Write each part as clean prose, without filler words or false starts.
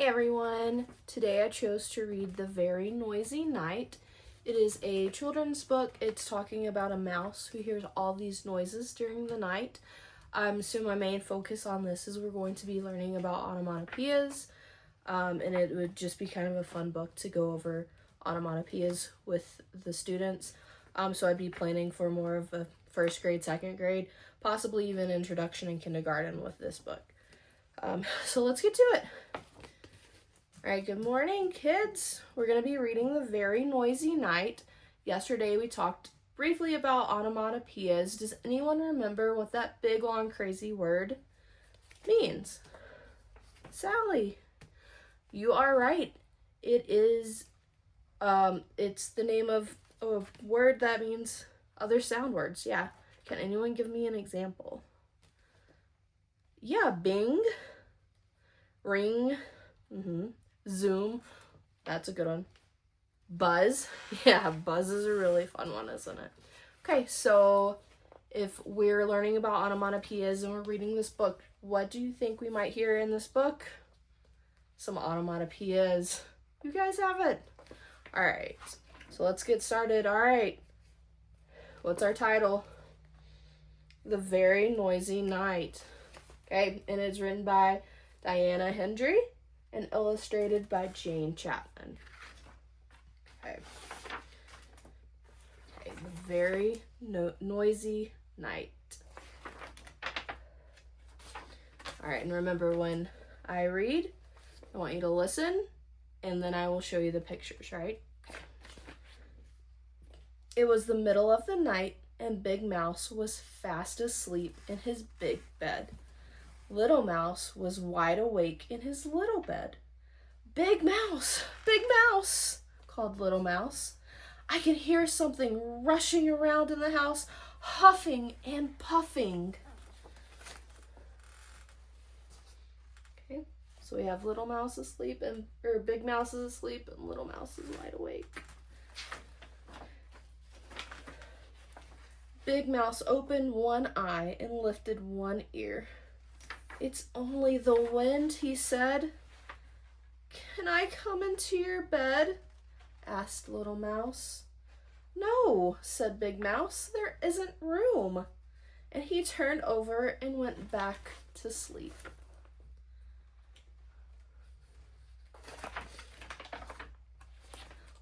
everyone! Today I chose to read The Very Noisy Night. It is a children's book. It's talking about a mouse who hears all these noises during the night. So my main focus on this is we're going to be learning about onomatopoeias, and it would just be kind of a fun book to go over onomatopoeias with the students. So I'd be planning for more of a first grade, second grade, possibly even introduction and kindergarten with this book. So let's get to it. All right, good morning, kids. We're going to be reading The Very Noisy Night. Yesterday we talked briefly about onomatopoeias. Does anyone remember what that big, long, crazy word means? Sally, you are right. It is, it's the name of a word that means other sound words. Yeah. Can anyone give me an example? Yeah, bing, ring, zoom, that's a good one. Buzz, yeah, buzz is a really fun one, isn't it? Okay, so if we're learning about onomatopoeias and we're reading this book, what do you think we might hear in this book? Some onomatopoeias. You guys have it. All right, so let's get started. All right, what's our title? The Very Noisy Night. Okay, and it's written by Diana Hendry and illustrated by Jane Chapman. Okay, The Very Noisy Night. All right, and remember, when I read, I want you to listen, and then I will show you the pictures, right? Okay. It was the middle of the night, and Big Mouse was fast asleep in his big bed. Little Mouse was wide awake in his little bed. Big Mouse, called Little Mouse. I can hear something rushing around in the house, huffing and puffing. Okay, so we have Little Mouse asleep, or Big Mouse is asleep, and Little Mouse is wide awake. Big Mouse opened one eye and lifted one ear. It's only the wind, he said. Can I come into your bed? Asked Little Mouse. No, said Big Mouse, there isn't room. And he turned over and went back to sleep.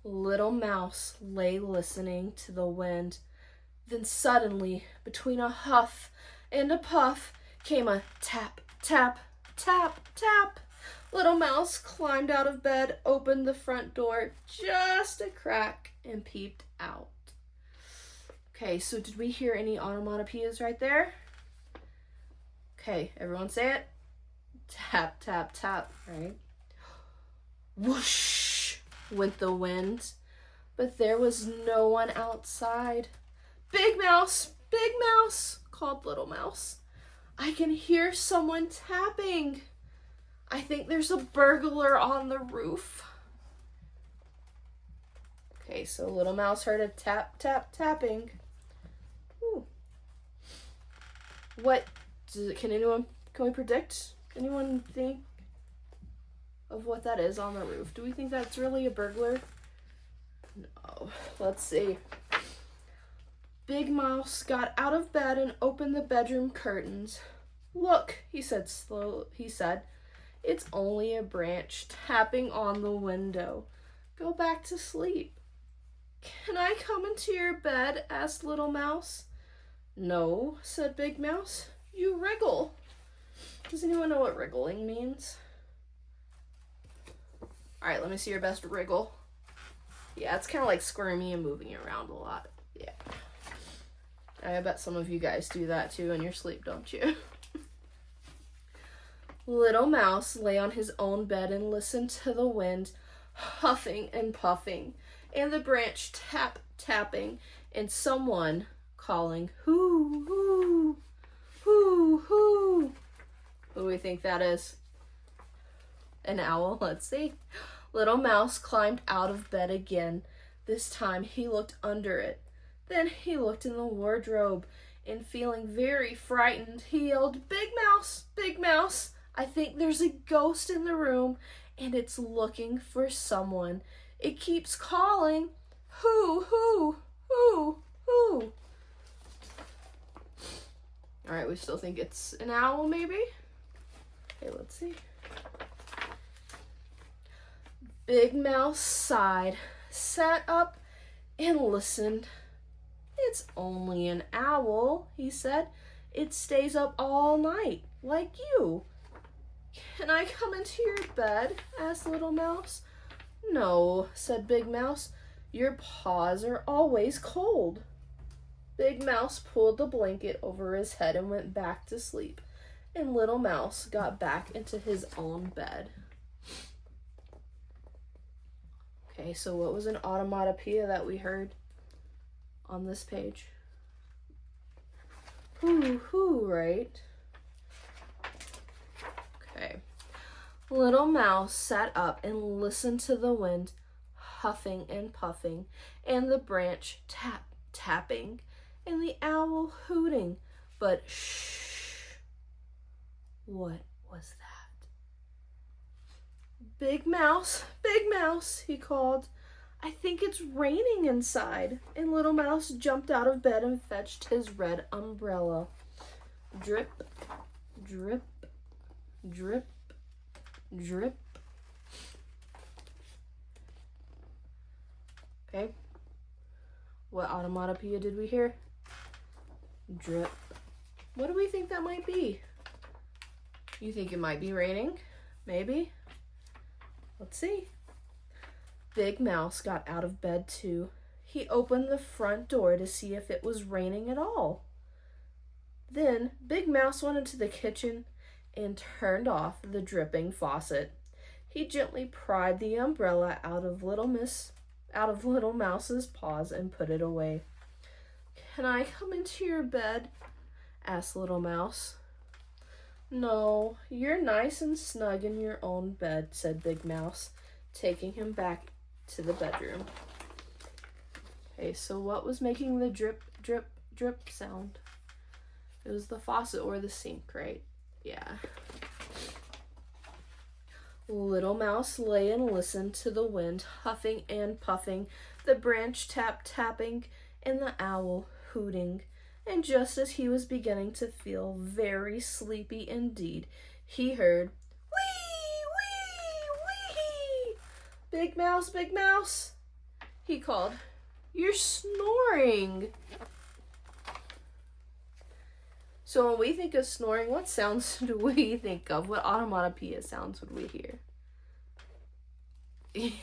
Little Mouse lay listening to the wind. Then suddenly, between a huff and a puff, came a tap, tap, tap, tap. Little Mouse climbed out of bed, opened the front door just a crack, and peeped out. Okay, so did we hear any onomatopoeias right there? Okay, everyone say it. Tap, tap, tap, right? Whoosh went the wind, but there was no one outside. Big Mouse, called Little Mouse. I can hear someone tapping. I think there's a burglar on the roof. Okay, so Little Mouse heard a tap, tap, tapping. Ooh. Can we predict? Anyone think of what that is on the roof? Do we think that's really a burglar? No. Let's see. Big Mouse got out of bed and opened the bedroom curtains. Look, he said slowly. It's only a branch tapping on the window. Go back to sleep. Can I come into your bed? Asked Little Mouse. No, said Big Mouse. You wriggle. Does anyone know what wriggling means? All right, let me see your best wriggle. Yeah, it's kind of like squirmy and moving around a lot. Yeah. I bet some of you guys do that too in your sleep, don't you? Little Mouse lay on his own bed and listened to the wind huffing and puffing, and the branch tapping, and someone calling, hoo, hoo, hoo, hoo. Who do we think that is? An owl? Let's see. Little Mouse climbed out of bed again. This time he looked under it. Then he looked in the wardrobe, and feeling very frightened, he yelled, Big Mouse, I think there's a ghost in the room, and it's looking for someone. It keeps calling, who, who, who, who? All right, we still think it's an owl, maybe? Okay, let's see. Big Mouse sighed, sat up, and listened. It's only an owl, he said. It stays up all night, like you. Can I come into your bed? Asked Little Mouse. No, said Big Mouse. Your paws are always cold. Big Mouse pulled the blanket over his head and went back to sleep, and Little Mouse got back into his own bed. Okay, so what was an onomatopoeia that we heard on this page? Who, right? Okay. Little Mouse sat up and listened to the wind huffing and puffing, and the branch tapping, and the owl hooting. But shh! What was that? Big Mouse, he called. I think it's raining inside. And Little Mouse jumped out of bed and fetched his red umbrella. Drip, drip, drip, drip. Okay. What onomatopoeia did we hear? Drip. What do we think that might be? You think it might be raining? Maybe? Let's see. Big Mouse got out of bed too. He opened the front door to see if it was raining at all. Then Big Mouse went into the kitchen and turned off the dripping faucet. He gently pried the umbrella out of Little Mouse's paws and put it away. Can I come into your bed? Asked Little Mouse. No, you're nice and snug in your own bed, said Big Mouse, taking him back to the bedroom. Okay, so what was making the drip, drip, drip sound? It was the faucet or the sink, right? Yeah. Little Mouse lay and listened to the wind huffing and puffing, the branch tapping, and the owl hooting. And just as he was beginning to feel very sleepy indeed, he heard, wee, wee, wee! Big Mouse, he called. You're snoring. So when we think of snoring, what sounds do we think of? What onomatopoeia sounds would we hear?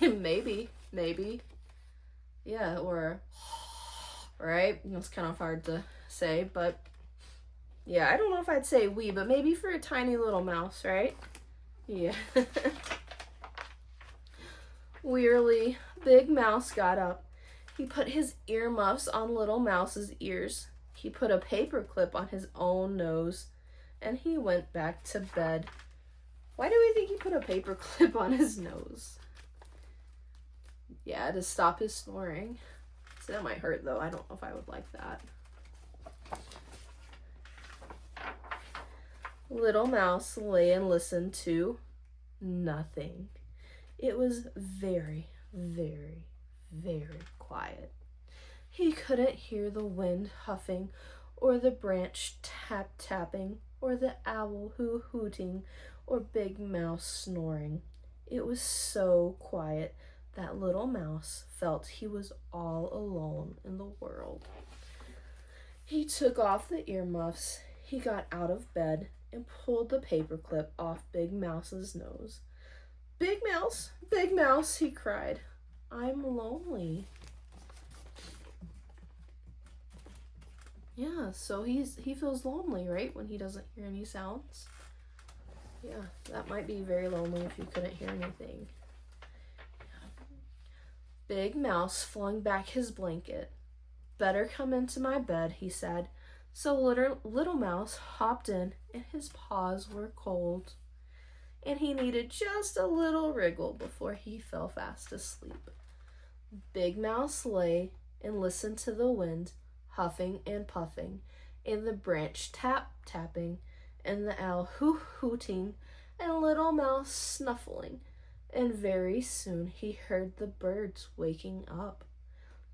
maybe. Yeah, or, right? It's kind of hard to say, but yeah, I don't know if I'd say wee, but maybe for a tiny little mouse, right? Yeah. Wearily, Big Mouse got up. He put his earmuffs on Little Mouse's ears. He put a paper clip on his own nose, and he went back to bed. Why do we think he put a paper clip on his nose? Yeah, to stop his snoring. So that might hurt, though. I don't know if I would like that. Little Mouse lay and listened to nothing. It was very, very, very quiet. He couldn't hear the wind huffing, or the branch tapping, or the owl hooting, or Big Mouse snoring. It was so quiet that Little Mouse felt he was all alone in the world. He took off the earmuffs. He got out of bed and pulled the paperclip off Big Mouse's nose. Big Mouse, he cried. I'm lonely. Yeah, so he feels lonely, right? When he doesn't hear any sounds. Yeah, that might be very lonely if you couldn't hear anything. Yeah. Big Mouse flung back his blanket. Better come into my bed, he said. So little Mouse hopped in, and his paws were cold. And he needed just a little wriggle before he fell fast asleep. Big Mouse lay and listened to the wind huffing and puffing, and the branch tapping, and the owl hooting, and Little Mouse snuffling. and very soon he heard the birds waking up,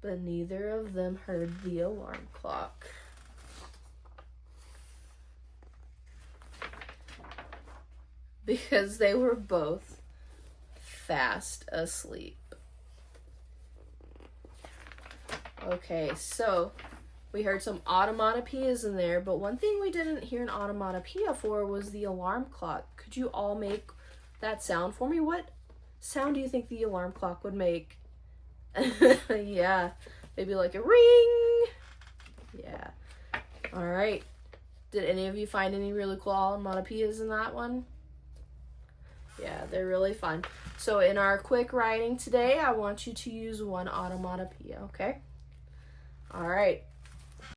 but neither of them heard the alarm clock. Because they were both fast asleep. Okay, so we heard some automatopoeias in there, but one thing we didn't hear an automatopoeia for was the alarm clock. Could you all make that sound for me? What sound do you think the alarm clock would make? Yeah, maybe like a ring. Yeah. All right. Did any of you find any really cool onomatopoeias in that one? Yeah, they're really fun. So in our quick writing today, I want you to use one onomatopoeia, okay? All right.